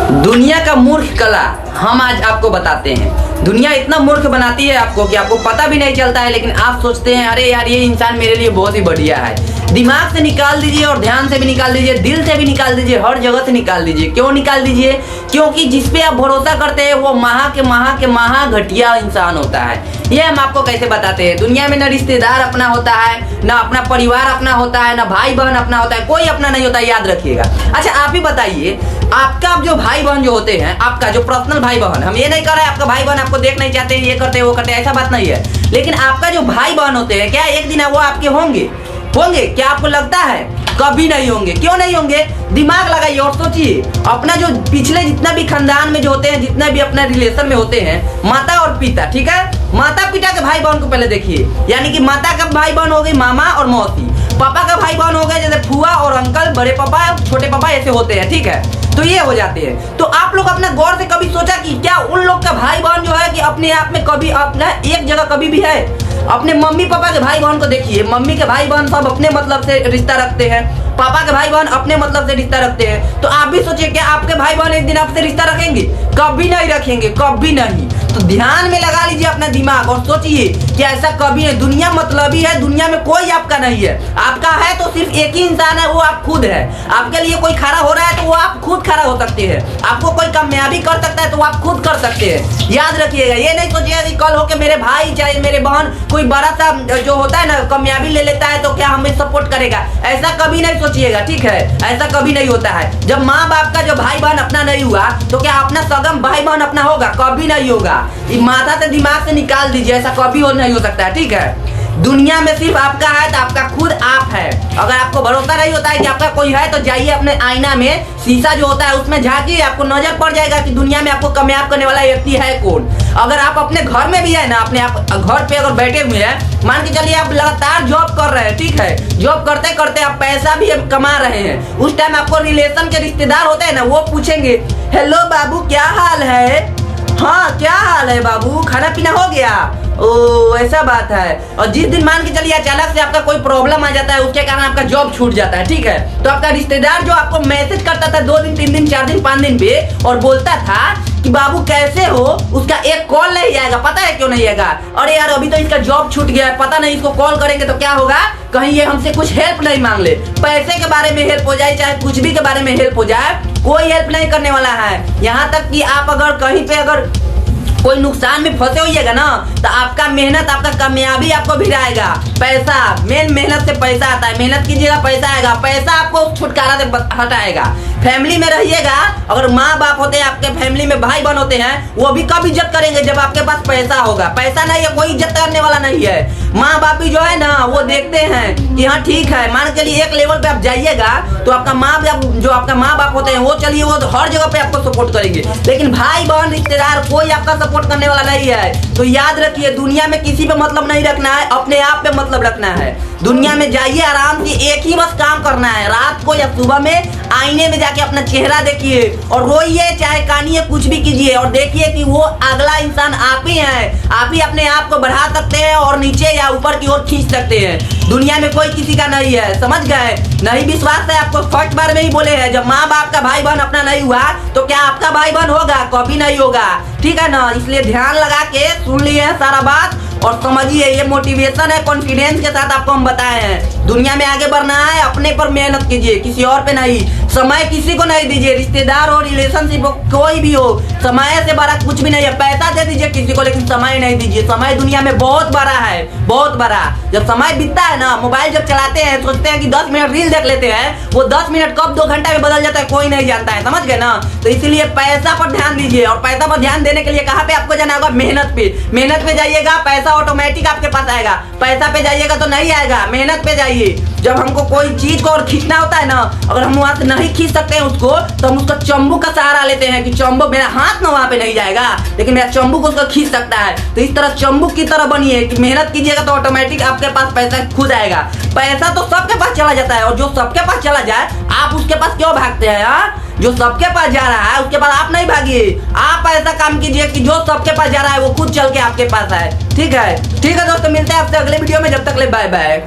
दुनिया का मूर्ख कला हम आज आपको बताते हैं। दुनिया इतना मूर्ख बनाती है आपको कि आपको पता भी नहीं चलता है, लेकिन आप सोचते हैं अरे यार ये इंसान मेरे लिए बहुत ही बढ़िया है। दिमाग से निकाल दीजिए और ध्यान से भी निकाल दीजिए, दिल से भी निकाल दीजिए, हर जगह से निकाल दीजिए। क्यों निकाल दीजिए? क्योंकि जिसपे आप भरोसा करते हैं वो महा घटिया इंसान होता है। ये हम आपको कैसे बताते हैं। दुनिया में ना रिश्तेदार अपना होता है, ना अपना परिवार अपना होता है, ना भाई बहन अपना होता है, कोई अपना नहीं होता है, याद रखिएगा। अच्छा आप ही बताइए, आपका जो भाई बहन जो होते हैं, आपका जो पर्सनल भाई बहन, हम ये नहीं कर रहे हैं आपका भाई बहन आपको देख नहीं चाहते, ये करते वो करते, ऐसा बात नहीं है। लेकिन आपका जो भाई बहन होते हैं, क्या एक दिन वो आपके होंगे? क्या आपको लगता है? कभी नहीं होंगे। क्यों नहीं होंगे? दिमाग लगाइए और सोचिए। अपना जो पिछले जितना भी खानदान में जो होते हैं, जितना भी अपना रिलेशन में होते हैं, माता और पिता, ठीक है, माता पिता के भाई बहन को पहले देखिए। यानी कि माता का भाई बहन हो गई मामा और मौसी, पापा का भाई बहन हो गए जैसे फुआ और अंकल, बड़े पापा छोटे पापा, ऐसे होते हैं, ठीक है। तो ये हो जाते हैं। तो आप लोग अपना गौर से कभी सोचा कि क्या उन लोग का भाई बहन जो है कि अपने आप में कभी अपना एक जगह कभी भी है? अपने मम्मी पापा के भाई बहन को देखिए, मम्मी के भाई बहन सब अपने मतलब से रिश्ता रखते हैं, पापा के भाई बहन अपने मतलब से रिश्ता रखते हैं। तो आप भी सोचिए क्या आपके भाई बहन एक दिन आपसे रिश्ता रखेंगे? कभी नहीं रखेंगे, कभी नहीं। तो ध्यान में लगा लीजिए अपना दिमाग और सोचिए कि ऐसा कभी नहीं। दुनिया मतलबी है, दुनिया में कोई आपका नहीं है। आपका है तो सिर्फ एक ही इंसान है, वो आप खुद है। आपके लिए कोई खड़ा हो रहा है तो वो आप खुद खड़ा हो सकते हैं। आपको कोई कामयाबी कर सकता है तो आप खुद कर सकते हैं। याद रखिएगा, ये नहीं सोचिएगा कि कल होके मेरे भाई चाहे मेरे बहन कोई बड़ा सा जो होता है ना कामयाबी ले लेता है तो क्या हमें सपोर्ट करेगा, ऐसा कभी नहीं सोचिएगा, ठीक है। ऐसा कभी नहीं होता है। जब माँ बाप का जो भाई बहन अपना नहीं हुआ तो क्या अपना सगम भाई बहन अपना होगा? कभी नहीं होगा। माथा से दिमाग से निकाल दीजिए, ऐसा कभी और नहीं हो सकता है, ठीक है। दुनिया में सिर्फ आपका है तो आपका खुद आप है। अगर आपको भरोसा नहीं होता है कि आपका कोई है तो जाइए अपने आईना में, शीशा जो होता है उसमें झांकिए, आपको नजर पड़ जाएगा कि दुनिया में आपको कामयाब करने वाला व्यक्ति है कौन। अगर आप अपने घर में भी है ना, अपने आप घर पे अगर बैठे हुए हैं, मान के चलिए आप लगातार जॉब कर रहे हैं, ठीक है, जॉब करते करते आप पैसा भी कमा रहे हैं, उस टाइम आपको रिलेशन के रिश्तेदार होते हैं ना, वो पूछेंगे हेलो बाबू क्या हाल है? हाँ क्या हाल है बाबू, खाना पीना हो गया? ओ ऐसा बात है। और जिस दिन मान के चलिए अचानक से आपका कोई प्रॉब्लम आ जाता है, उसके कारण आपका जॉब छूट जाता है, ठीक है, तो आपका रिश्तेदार जो आपको मैसेज करता था 2 दिन 3 दिन 4 दिन 5 दिन पे और बोलता था कि बाबू कैसे हो, उसका एक कॉल नहीं आएगा। पता है क्यों नहीं आएगा? अरे यार अभी तो इसका जॉब छूट गया है, पता नहीं इसको कॉल करेंगे तो क्या होगा, कहीं ये हमसे कुछ हेल्प नहीं मांग ले। पैसे के बारे में हेल्प हो जाए, चाहे कुछ भी के बारे में हेल्प हो जाए, कोई हेल्प नहीं करने वाला है। यहाँ तक कि आप अगर कहीं पे अगर कोई नुकसान में फंसे होइएगा ना तो आपका मेहनत, आपका कामयाबी आपको भिड़ाएगा। पैसा, मेन मेहनत से पैसा आता है, मेहनत कीजिएगा पैसा आएगा, पैसा आपको छुटकारा से हटाएगा। फैमिली में रहिएगा, अगर माँ बाप होते हैं आपके, फैमिली में भाई बहन होते हैं, वो भी कब इज्जत करेंगे जब आपके पास पैसा होगा। पैसा नहीं है कोई इज्जत करने वाला नहीं है। माँ बाप भी जो है ना वो देखते हैं कि हाँ ठीक है, मान के लिए एक लेवल पे आप जाइएगा तो आपका माँ बाप, जो आपका माँ बाप होते हैं वो चलिए वो तो हर जगह पे आपको सपोर्ट करेंगे, लेकिन भाई बहन रिश्तेदार कोई आपका सपोर्ट करने वाला नहीं है। तो याद रखिए, दुनिया में किसी पे मतलब नहीं रखना है, अपने आप पे मतलब रखना है। दुनिया में जाइए आराम से, एक ही बस काम करना है, रात को या सुबह में आईने में जाके अपना चेहरा देखिए और रोइए चाहे कानिए, कुछ भी कीजिए और देखिए कि वो अगला इंसान आप ही है। आप ही अपने आप को बढ़ा सकते हैं और नीचे या ऊपर की ओर खींच सकते हैं। दुनिया में कोई किसी का नहीं है, समझ गए? नहीं विश्वास है आपको, फर्स्ट बार में ही बोले हैं, जब माँ बाप का भाई बहन अपना नहीं हुआ तो क्या आपका भाई बहन होगा? कभी नहीं होगा, ठीक है ना। इसलिए ध्यान लगा के सुन लिए सारा बात और समझिए, ये मोटिवेशन है, कॉन्फिडेंस के साथ आपको हम बताए हैं। दुनिया में आगे बढ़ना है, अपने पर मेहनत कीजिए, किसी और पे नहीं। समय किसी को नहीं दीजिए, रिश्तेदार हो, रिलेशनशिप हो, कोई भी हो, समय से बड़ा कुछ भी नहीं है। पैसा दे दीजिए किसी को, लेकिन समय नहीं दीजिए। समय दुनिया में बहुत बड़ा है, बहुत बड़ा। जब समय बीतता है ना, मोबाइल जब चलाते हैं सोचते हैं कि 10 मिनट रील देख लेते हैं, वो 10 मिनट कब 2 घंटा में बदल जाता है कोई नहीं जानता है, समझ गए ना। तो इसीलिए पैसा पर ध्यान दीजिए और पैसा पर ध्यान देने के लिए कहाँ पे आपको जाना होगा? मेहनत पे। मेहनत पे जाइएगा, पैसा ऑटोमेटिक आपके पास आएगा। पैसा पे जाइएगा तो नहीं आएगा, मेहनत पे जाइए। जब हमको कोई चीज को और खींचना होता है ना, अगर हम वहां से नहीं खींच सकते हैं उसको, तो हम उसका चंबू का सहारा लेते हैं कि चंबू, मेरा हाथ ना वहां पे नहीं जाएगा लेकिन मेरा चंबू को उसको खींच सकता है। तो इस तरह चंबू की तरह बनिए कि मेहनत कीजिएगा तो ऑटोमेटिक आपके पास पैसा खुद आएगा। पैसा तो सबके पास चला जाता है और जो सबके पास चला जाए आप उसके पास क्यों भागते हैं? हाँ, जो सबके पास जा रहा है उसके पास आप नहीं भागिए। आप ऐसा काम कीजिए कि जो सबके पास जा रहा है वो खुद चल के आपके पास आए। ठीक है, ठीक है दोस्तों, मिलते हैं आपसे अगले वीडियो में, जब तक ले बाय बाय।